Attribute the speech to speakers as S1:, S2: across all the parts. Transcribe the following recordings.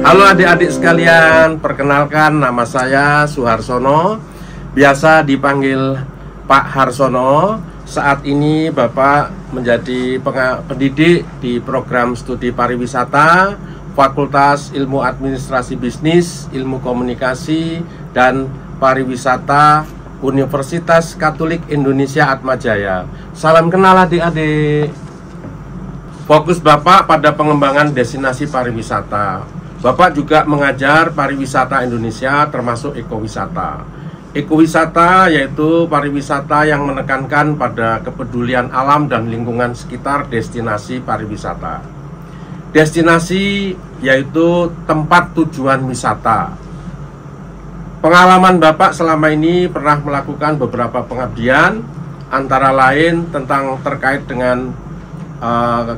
S1: Halo adik-adik sekalian, perkenalkan nama saya Suharsono, biasa dipanggil Pak Harsono. Saat ini Bapak menjadi pendidik di program studi pariwisata Fakultas Ilmu Administrasi Bisnis, Ilmu Komunikasi, dan Pariwisata Universitas Katolik Indonesia Atmajaya. Salam kenal adik-adik. Fokus Bapak pada pengembangan destinasi pariwisata. Bapak juga mengajar pariwisata Indonesia termasuk ekowisata. Ekowisata yaitu pariwisata yang menekankan pada kepedulian alam dan lingkungan sekitar destinasi pariwisata. Destinasi yaitu tempat tujuan wisata. Pengalaman Bapak selama ini pernah melakukan beberapa pengabdian, antara lain tentang terkait dengan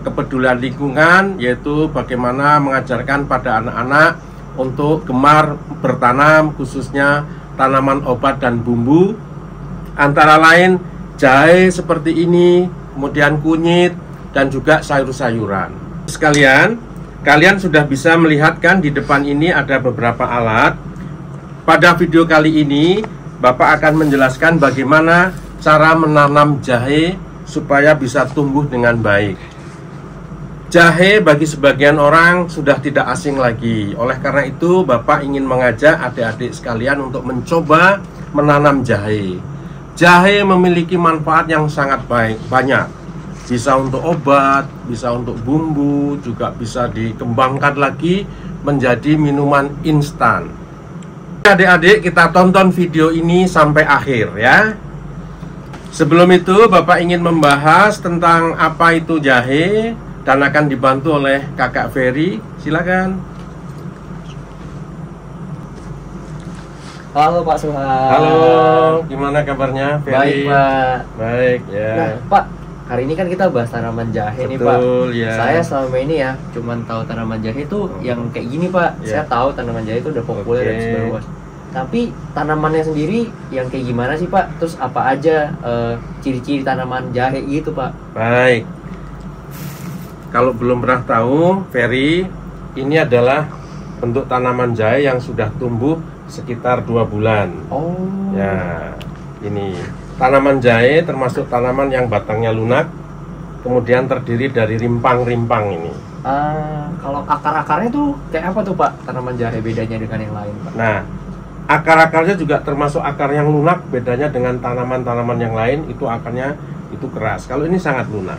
S1: kepedulian lingkungan, yaitu bagaimana mengajarkan pada anak-anak untuk gemar bertanam, khususnya tanaman obat dan bumbu, antara lain jahe seperti ini, kemudian kunyit, dan juga sayur-sayuran. Sekalian, kalian sudah bisa melihat kan di depan ini ada beberapa alat. Pada video kali ini Bapak akan menjelaskan bagaimana cara menanam jahe supaya bisa tumbuh dengan baik. Jahe bagi sebagian orang sudah tidak asing lagi. Oleh karena itu Bapak ingin mengajak adik-adik sekalian untuk mencoba menanam jahe. Jahe memiliki manfaat yang sangat banyak. Bisa untuk obat, bisa untuk bumbu, juga bisa dikembangkan lagi menjadi minuman instan. Adik-adik, kita tonton video ini sampai akhir ya. Sebelum itu Bapak ingin membahas tentang apa itu jahe dan akan dibantu oleh Kakak Ferry. Silakan.
S2: Halo Pak Suhar.
S1: Halo, gimana kabarnya Ferry?
S2: Baik Pak.
S1: Baik ya.
S2: Nah Pak, hari ini kan kita bahas tanaman jahe.
S1: Betul,
S2: nih Pak.
S1: Ya.
S2: Saya selama ini ya cuman tahu tanaman jahe itu yang kayak gini Pak.
S1: Ya.
S2: Saya tahu tanaman jahe itu udah populer dan sebar luas. Tapi tanamannya sendiri yang kayak gimana sih Pak? Terus apa aja ciri-ciri tanaman jahe gitu Pak?
S1: Baik. Kalau belum pernah tahu, Ferry, ini adalah bentuk tanaman jahe yang sudah tumbuh sekitar 2 bulan.
S2: Oh.
S1: Ya, ini tanaman jahe termasuk tanaman yang batangnya lunak, kemudian terdiri dari rimpang-rimpang ini.
S2: Kalau akar-akarnya tuh kayak apa tuh Pak? Tanaman jahe bedanya dengan yang lain Pak?
S1: Nah, akar-akarnya juga termasuk akar yang lunak. Bedanya dengan tanaman-tanaman yang lain, itu akarnya itu keras. Kalau ini sangat lunak.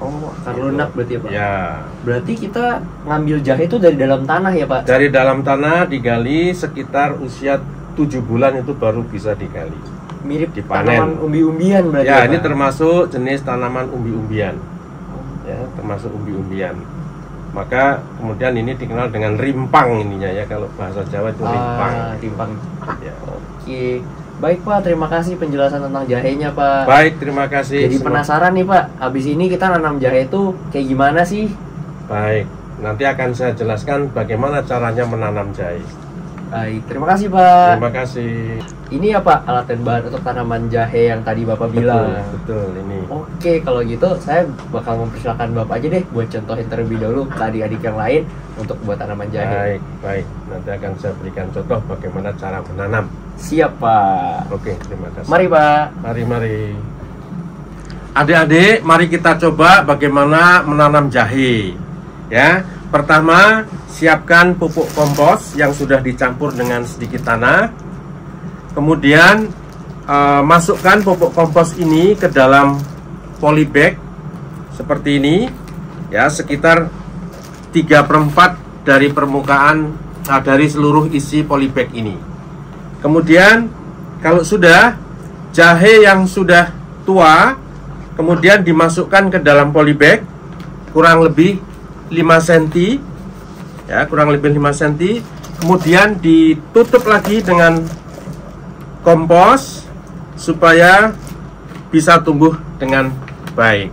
S2: Oh, akar lunak berarti ya Pak?
S1: Ya.
S2: Berarti kita ngambil jahe itu dari dalam tanah ya Pak?
S1: Dari dalam tanah digali sekitar usia 7 bulan itu baru bisa digali.
S2: Mirip
S1: dipanen.
S2: tanaman umbi-umbian berarti
S1: ya,
S2: ya
S1: ini
S2: Pak?
S1: termasuk jenis tanaman umbi-umbian. Ya, termasuk umbi-umbian. Maka kemudian ini dikenal dengan rimpang ininya ya, kalau bahasa Jawa itu rimpang.
S2: Rimpang.
S1: Ya.
S2: Oke. Baik Pak, terima kasih penjelasan tentang jahenya Pak.
S1: Baik, terima kasih.
S2: Jadi penasaran nih Pak, habis ini kita nanam jahe itu kayak gimana sih?
S1: Baik, nanti akan saya jelaskan bagaimana caranya menanam jahe.
S2: Baik, terima kasih Pak.
S1: Terima kasih.
S2: Ini ya Pak, alat dan bahan untuk tanaman jahe yang tadi Bapak bilang.
S1: Betul ini.
S2: Oke, kalau gitu saya bakal mempersilahkan Bapak aja deh buat contohin terlebih dahulu ke adik-adik yang lain untuk buat tanaman jahe.
S1: Baik. Nanti akan saya berikan contoh bagaimana cara menanam.
S2: Siap Pak.
S1: Oke, terima kasih.
S2: Mari Pak.
S1: Mari. Adik-adik, mari kita coba bagaimana menanam jahe. Ya, pertama siapkan pupuk kompos yang sudah dicampur dengan sedikit tanah. Kemudian masukkan pupuk kompos ini ke dalam polybag seperti ini, ya, sekitar 3/4 dari permukaan dari seluruh isi polybag ini. Kemudian kalau sudah jahe yang sudah tua, kemudian dimasukkan ke dalam polybag kurang lebih 5 cm, ya, kurang lebih 5 cm. Kemudian ditutup lagi dengan kompos supaya bisa tumbuh dengan baik.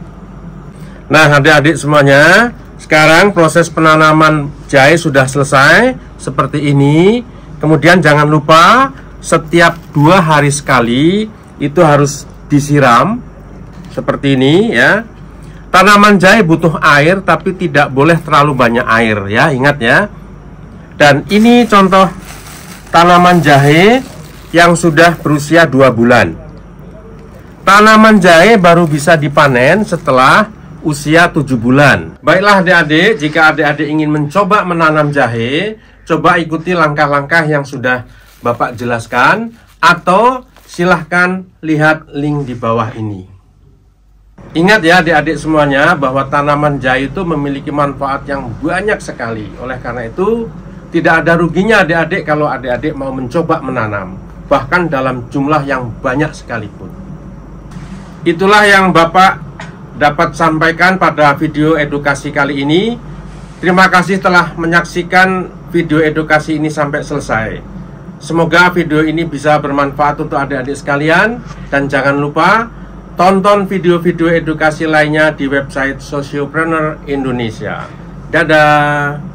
S1: Nah, adik-adik semuanya, sekarang proses penanaman jahe sudah selesai seperti ini. Kemudian jangan lupa setiap 2 hari sekali itu harus disiram seperti ini ya. Tanaman jahe butuh air tapi tidak boleh terlalu banyak air ya, ingat ya. Dan ini contoh tanaman jahe yang sudah berusia 2 bulan. Tanaman jahe baru bisa dipanen setelah usia 7 bulan. Baiklah adik-adik, jika adik-adik ingin mencoba menanam jahe, coba ikuti langkah-langkah yang sudah Bapak jelaskan, atau silahkan lihat link di bawah ini. Ingat ya adik-adik semuanya, bahwa tanaman jahe itu memiliki manfaat yang banyak sekali. Oleh karena itu, tidak ada ruginya adik-adik kalau adik-adik mau mencoba menanam, bahkan dalam jumlah yang banyak sekalipun. Itulah yang Bapak dapat sampaikan pada video edukasi kali ini. Terima kasih telah menyaksikan video edukasi ini sampai selesai. Semoga video ini bisa bermanfaat untuk adik-adik sekalian. Dan jangan lupa tonton video-video edukasi lainnya di website Sociopreneur Indonesia. Dadah!